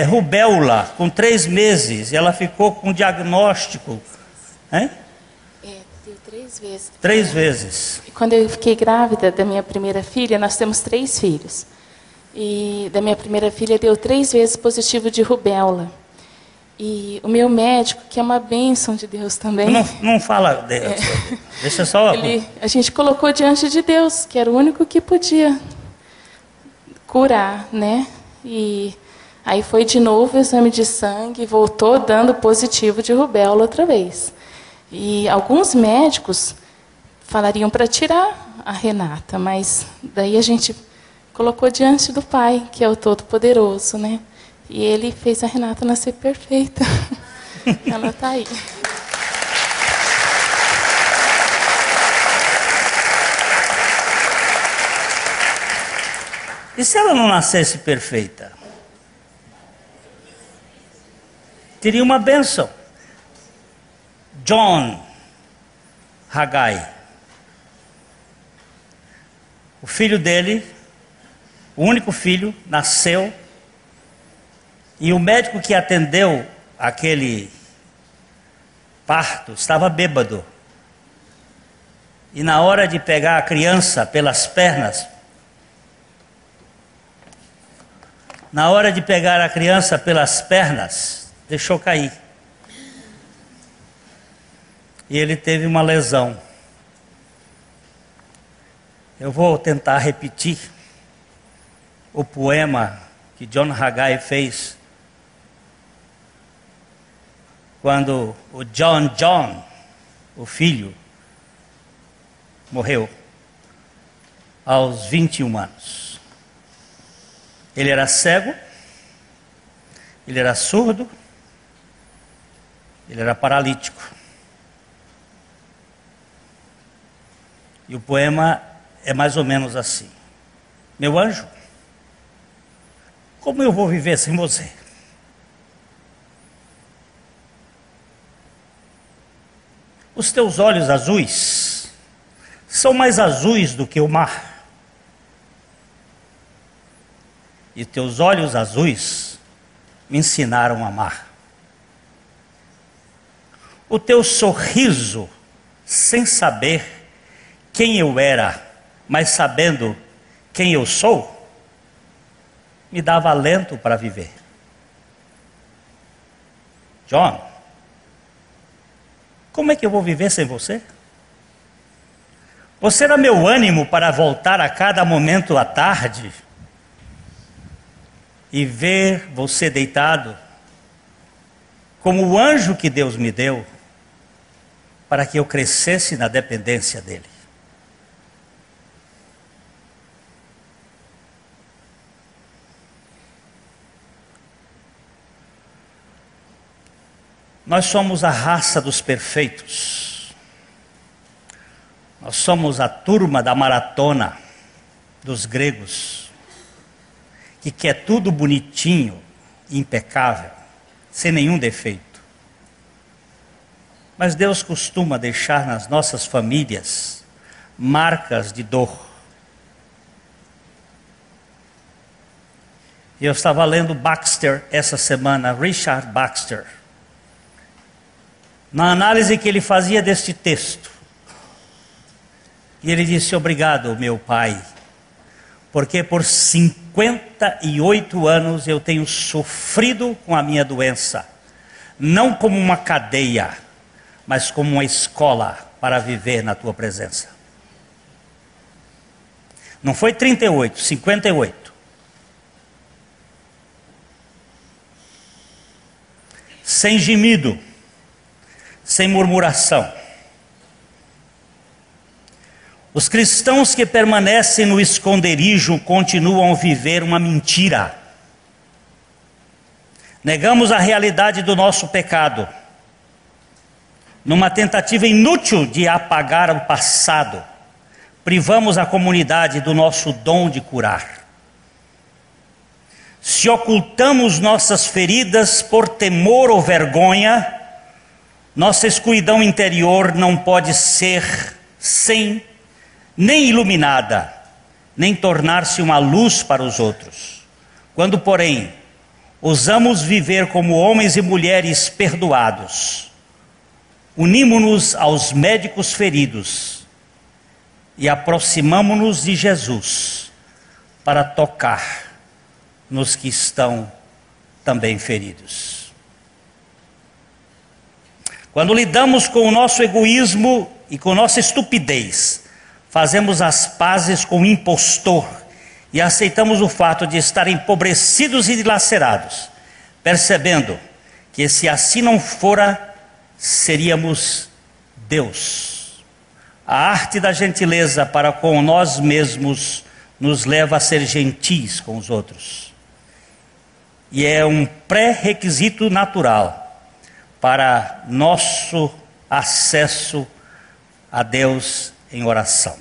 rubéola, com 3 meses, ela ficou com diagnóstico. Hein? Deu 3 vezes. 3 vezes. Quando eu fiquei grávida da minha primeira filha, nós temos 3 filhos. E da minha primeira filha deu 3 vezes positivo de rubéola. E o meu médico, que é uma bênção de Deus também. Não fala Deus. Deixa só. A gente colocou diante de Deus, que era o único que podia curar, né? E aí foi de novo o exame de sangue, voltou dando positivo de rubéola outra vez. E alguns médicos falariam para tirar a Renata, mas daí a gente colocou diante do Pai, que é o Todo-Poderoso, né? E Ele fez a Renata nascer perfeita. Ela está aí. E se ela não nascesse perfeita? Teria uma bênção. John Haggai, o filho dele, o único filho, nasceu, e o médico que atendeu aquele parto estava bêbado. E na hora de pegar a criança pelas pernas, deixou cair. E ele teve uma lesão. Eu vou tentar repetir o poema que John Haggai fez quando o John, o filho, morreu aos 21 anos. Ele era cego, ele era surdo, ele era paralítico. E o poema é mais ou menos assim: meu anjo, como eu vou viver sem você? Os teus olhos azuis são mais azuis do que o mar. E teus olhos azuis me ensinaram a amar. O teu sorriso, sem saber quem eu era, mas sabendo quem eu sou, me dava alento para viver. John, como é que eu vou viver sem você? Você era meu ânimo para voltar a cada momento à tarde e ver você deitado como o anjo que Deus me deu para que eu crescesse na dependência dele. Nós somos a raça dos perfeitos. Nós somos a turma da maratona dos gregos, que quer tudo bonitinho, impecável, sem nenhum defeito. Mas Deus costuma deixar nas nossas famílias marcas de dor. Eu estava lendo Baxter essa semana, Richard Baxter, na análise que ele fazia deste texto. E ele disse: obrigado, meu pai, porque por 58 anos eu tenho sofrido com a minha doença, não como uma cadeia, mas como uma escola para viver na tua presença. Não foi 38, 58. Sem gemido, sem murmuração. Os cristãos que permanecem no esconderijo continuam a viver uma mentira. Negamos a realidade do nosso pecado, numa tentativa inútil de apagar o passado. Privamos a comunidade do nosso dom de curar. Se ocultamos nossas feridas por temor ou vergonha, nossa escuridão interior não pode ser nem iluminada, nem tornar-se uma luz para os outros. Quando, porém, ousamos viver como homens e mulheres perdoados, unimos-nos aos médicos feridos e aproximamo-nos de Jesus para tocar nos que estão também feridos. Quando lidamos com o nosso egoísmo e com nossa estupidez, fazemos as pazes com o impostor e aceitamos o fato de estar empobrecidos e dilacerados, percebendo que se assim não fora, seríamos Deus. A arte da gentileza para com nós mesmos nos leva a ser gentis com os outros. E é um pré-requisito natural para nosso acesso a Deus em oração.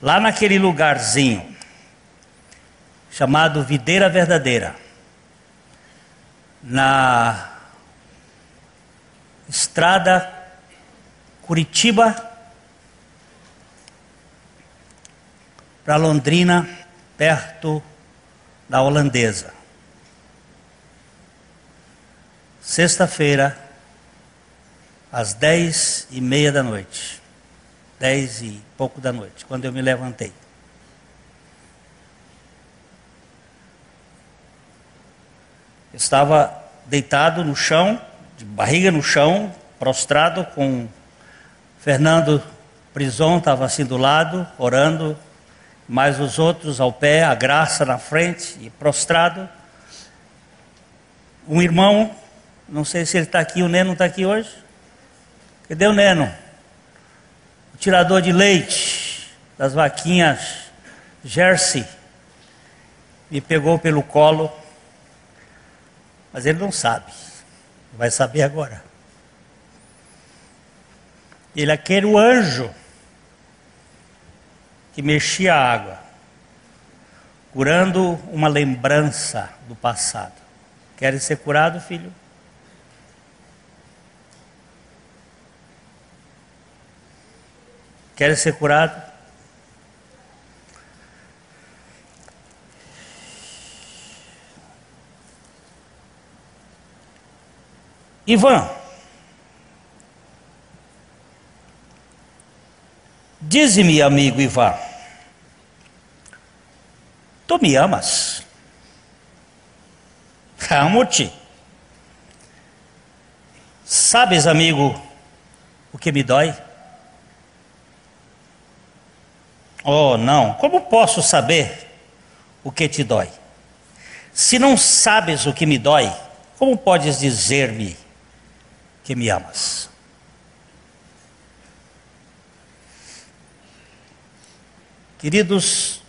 Lá naquele lugarzinho chamado Videira Verdadeira, na estrada Curitiba para Londrina, perto da Holandesa. Sexta-feira, às 10:30 da noite, 10 e pouco da noite, quando eu me levantei. Eu estava deitado no chão, de barriga no chão, prostrado, com Fernando Prison, estava assim do lado, orando, mais os outros ao pé, a Graça na frente, e prostrado. Um irmão, não sei se ele está aqui, o Neno está aqui hoje? Cadê o Neno? O tirador de leite das vaquinhas Jersey, me pegou pelo colo, mas ele não sabe, vai saber agora. Ele é aquele anjo que mexia a água, curando uma lembrança do passado. Querem ser curado, filho? Querem ser curado? Ivan, dize-me, amigo Ivan, tu me amas? Amo-te. Sabes, amigo, o que me dói? Oh, não, como posso saber o que te dói? Se não sabes o que me dói, como podes dizer-me que me amas? Queridos,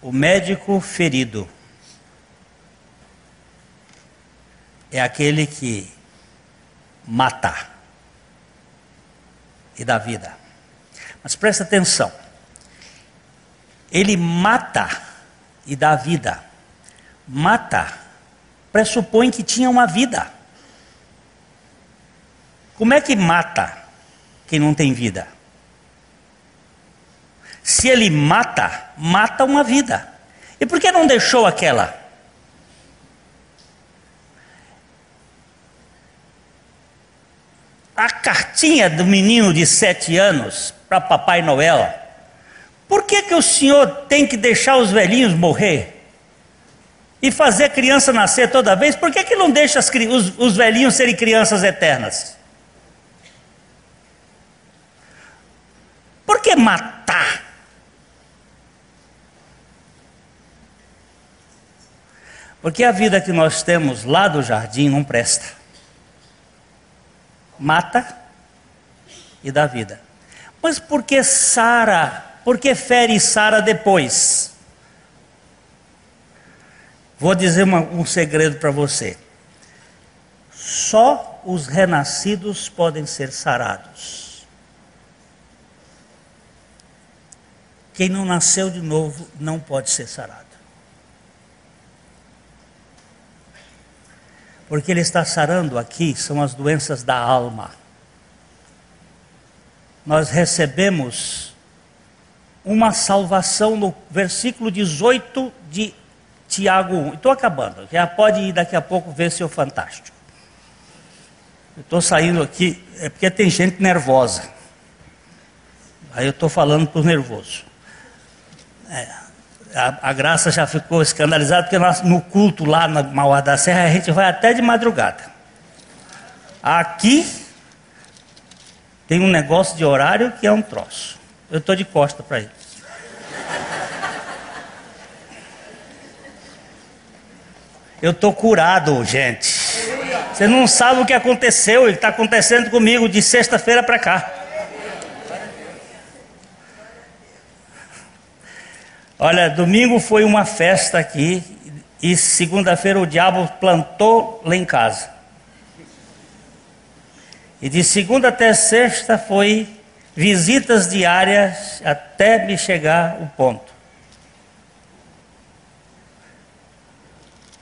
o médico ferido é aquele que mata e dá vida. Mas presta atenção, ele mata e dá vida. Mata pressupõe que tinha uma vida. Como é que mata quem não tem vida? Se ele mata, mata uma vida. E por que não deixou aquela? A cartinha do menino de 7 anos para Papai Noel. Por que que o senhor tem que deixar os velhinhos morrer? E fazer a criança nascer toda vez? Por que que não deixa os velhinhos serem crianças eternas? Por que matar? Porque a vida que nós temos lá do jardim não presta. Mata e dá vida. Mas por que Sara? Por que fere Sara depois? Vou dizer um segredo para você. Só os renascidos podem ser sarados. Quem não nasceu de novo não pode ser sarado. Porque ele está sarando aqui, são as doenças da alma. Nós recebemos uma salvação no versículo 18 de Tiago 1. Estou acabando, já pode ir daqui a pouco ver seu fantástico. Eu estou saindo aqui, é porque tem gente nervosa. Aí eu estou falando para os nervosos. A Graça já ficou escandalizada, porque nós, no culto lá na Mauá da Serra, a gente vai até de madrugada. Aqui tem um negócio de horário que é um troço. Eu estou de costa para ele. Eu estou curado, gente. Você não sabe o que aconteceu, o que está acontecendo comigo de sexta-feira para cá. Olha, domingo foi uma festa aqui e segunda-feira o diabo plantou lá em casa. E de segunda até sexta foi visitas diárias até me chegar o ponto.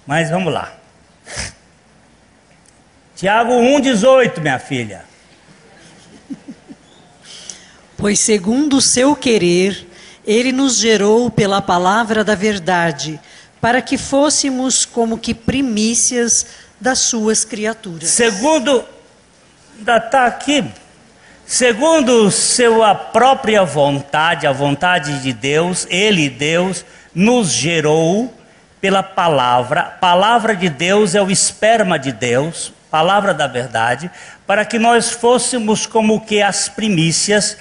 Mas vamos lá. Tiago 1,18, minha filha. Pois segundo o seu querer, ele nos gerou pela palavra da verdade, para que fôssemos como que primícias das suas criaturas. Segundo, ainda está aqui, segundo sua própria vontade, a vontade de Deus, ele, Deus, nos gerou pela palavra. A palavra de Deus é o esperma de Deus, palavra da verdade, para que nós fôssemos como que as primícias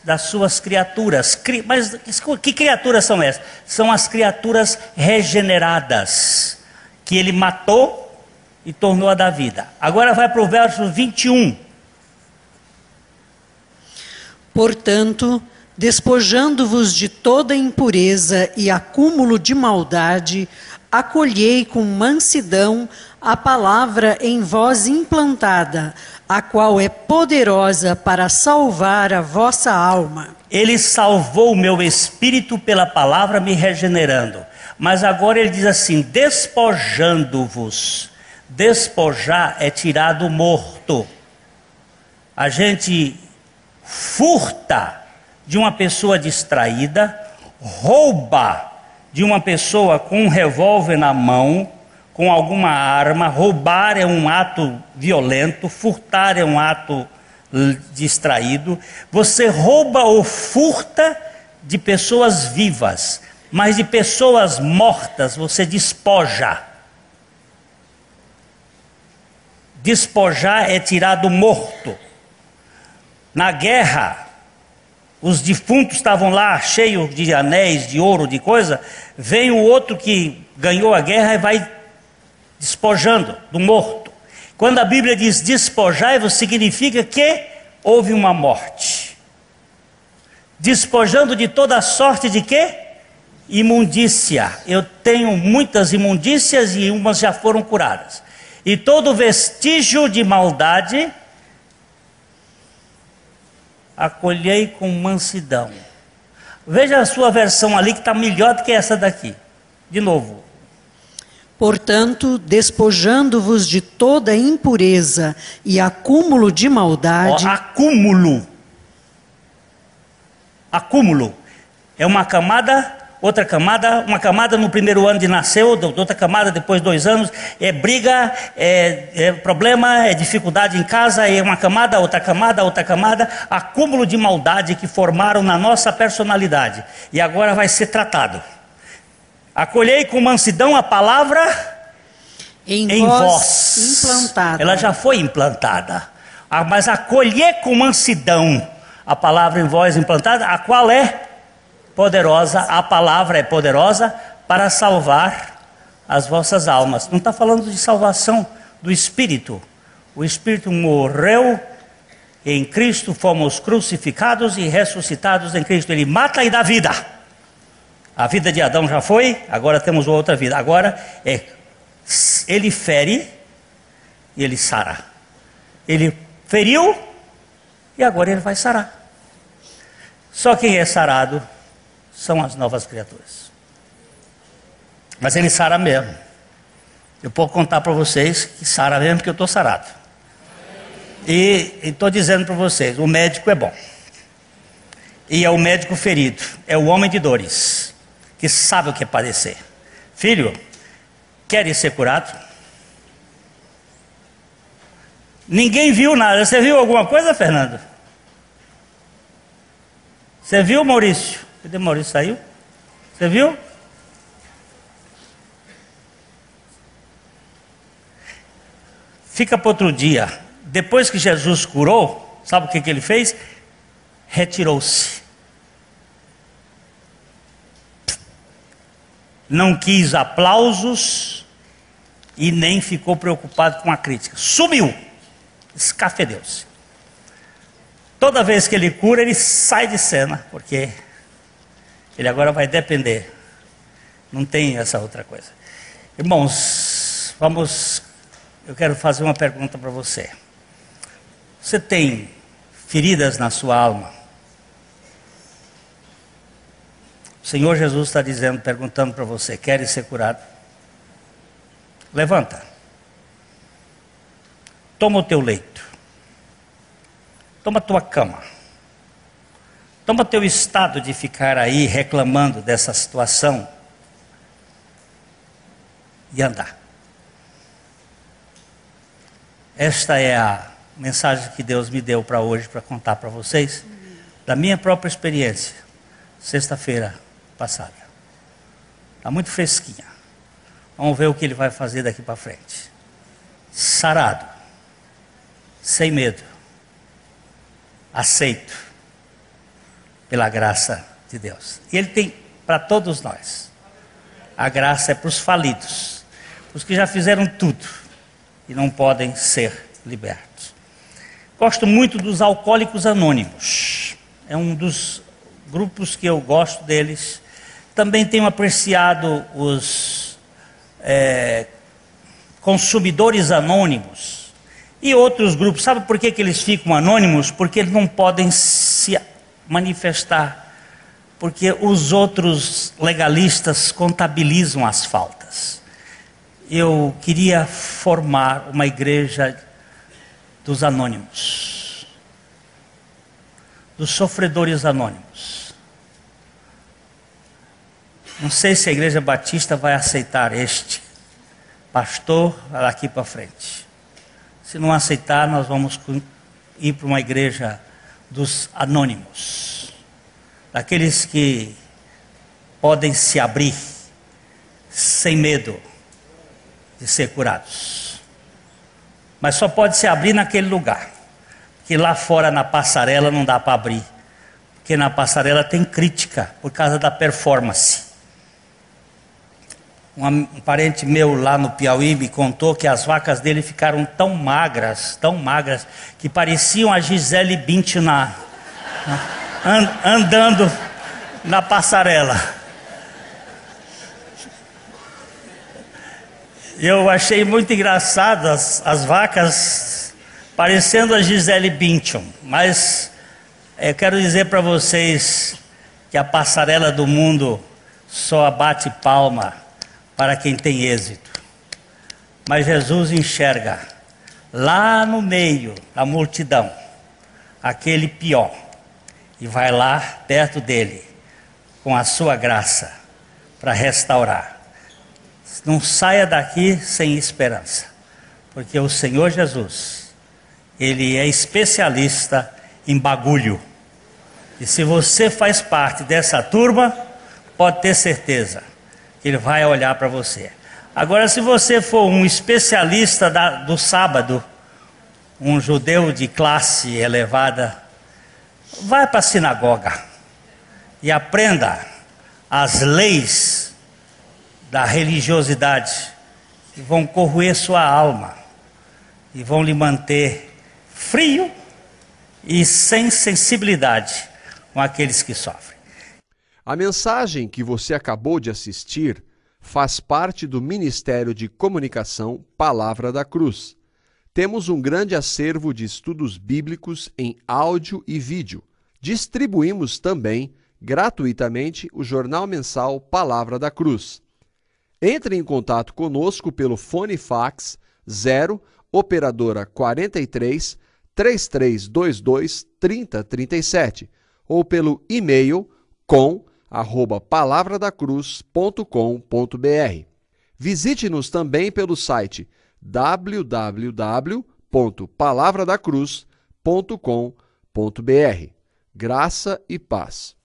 das suas criaturas. Mas que criaturas são essas? São as criaturas regeneradas, que ele matou e tornou a dar vida. Agora vai para o verso 21. Portanto, despojando-vos de toda impureza e acúmulo de maldade, acolhei com mansidão a palavra em vós implantada, a qual é poderosa para salvar a vossa alma. Ele salvou o meu espírito pela palavra, me regenerando. Mas agora ele diz assim, despojando-vos. Despojar é tirar do morto. A gente furta de uma pessoa distraída, rouba de uma pessoa com um revólver na mão, com alguma arma. Roubar é um ato violento, furtar é um ato distraído. Você rouba ou furta de pessoas vivas, mas de pessoas mortas você despoja. Despojar é tirar do morto. Na guerra, os defuntos estavam lá cheios de anéis, de ouro, de coisa. Vem o outro que ganhou a guerra e vai despojando do morto. Quando a Bíblia diz despojai-vos, significa que houve uma morte. Despojando de toda sorte de quê? Imundícia. Eu tenho muitas imundícias e umas já foram curadas. E todo vestígio de maldade acolhei com mansidão. Veja a sua versão ali que está melhor do que essa daqui. De novo. Portanto, despojando-vos de toda impureza e acúmulo de maldade... Acúmulo. É uma camada, outra camada, uma camada no primeiro ano de nascer, outra camada depois de 2 anos, é briga, é problema, é dificuldade em casa, é uma camada, outra camada, acúmulo de maldade que formaram na nossa personalidade. E agora vai ser tratado. Acolhei com mansidão a palavra em vós implantada. Ela já foi implantada. Mas acolher com mansidão a palavra em vós implantada, a qual é poderosa, a palavra é poderosa para salvar as vossas almas. Não está falando de salvação do Espírito. O Espírito morreu, em Cristo fomos crucificados e ressuscitados em Cristo. Ele mata e dá vida. A vida de Adão já foi, agora temos outra vida. Agora ele fere e ele sara. Ele feriu e agora ele vai sarar. Só quem é sarado são as novas criaturas. Mas ele sara mesmo. Eu posso contar para vocês que sara mesmo, porque eu estou sarado. E estou dizendo para vocês, o médico é bom. E é o médico ferido, é o homem de dores, que sabe o que é padecer. Filho, queres ser curado? Ninguém viu nada. Você viu alguma coisa, Fernando? Você viu, Maurício? Cadê Maurício? Saiu? Você viu? Fica para outro dia. Depois que Jesus curou, sabe o que ele fez? Retirou-se. Não quis aplausos e nem ficou preocupado com a crítica. Sumiu. Escafedeu-se. Toda vez que ele cura, ele sai de cena, porque ele agora vai depender. Não tem essa outra coisa. Irmãos, eu quero fazer uma pergunta para você. Você tem feridas na sua alma? O Senhor Jesus está dizendo, perguntando para você, queres ser curado? Levanta. Toma o teu leito. Toma a tua cama. Toma teu estado de ficar aí reclamando dessa situação e andar. Esta é a mensagem que Deus me deu para hoje, para contar para vocês, da minha própria experiência, sexta-feira passada. Está muito fresquinha. Vamos ver o que Ele vai fazer daqui para frente. Sarado, sem medo, aceito, pela graça de Deus. E Ele tem para todos nós. A graça é para os falidos, os que já fizeram tudo e não podem ser libertos. Gosto muito dos Alcoólicos Anônimos. É um dos grupos que eu gosto deles. Também tenho apreciado os Consumidores Anônimos e outros grupos. Sabe por que eles ficam anônimos? Porque eles não podem se manifestar, porque os outros legalistas contabilizam as faltas. Eu queria formar uma igreja dos anônimos, dos sofredores anônimos. Não sei se a Igreja Batista vai aceitar este pastor daqui para frente. Se não aceitar, nós vamos ir para uma igreja dos anônimos, daqueles que podem se abrir sem medo de ser curados. Mas só pode se abrir naquele lugar, porque lá fora na passarela não dá para abrir, porque na passarela tem crítica por causa da performance. Um parente meu lá no Piauí me contou que as vacas dele ficaram tão magras, que pareciam a Gisele Bündchen andando na passarela. Eu achei muito engraçado as vacas parecendo a Gisele Bündchen, mas eu quero dizer para vocês que a passarela do mundo só bate palma para quem tem êxito. Mas Jesus enxerga lá no meio da multidão aquele pior e vai lá perto dele com a sua graça para restaurar. Não saia daqui sem esperança, porque o Senhor Jesus, Ele é especialista em bagulho. E se você faz parte dessa turma, pode ter certeza que Ele vai olhar para você. Agora, se você for um especialista do sábado, um judeu de classe elevada, Vai para a sinagoga e aprenda as leis da religiosidade que vão corroer sua alma e vão lhe manter frio e sem sensibilidade com aqueles que sofrem. A mensagem que você acabou de assistir faz parte do Ministério de Comunicação Palavra da Cruz. Temos um grande acervo de estudos bíblicos em áudio e vídeo. Distribuímos também, gratuitamente, o jornal mensal Palavra da Cruz. Entre em contato conosco pelo fone fax 0 operadora 43 3322 3037 ou pelo e-mail com@palavradacruz.com.br. Visite-nos também pelo site www.palavradacruz.com.br. Graça e paz.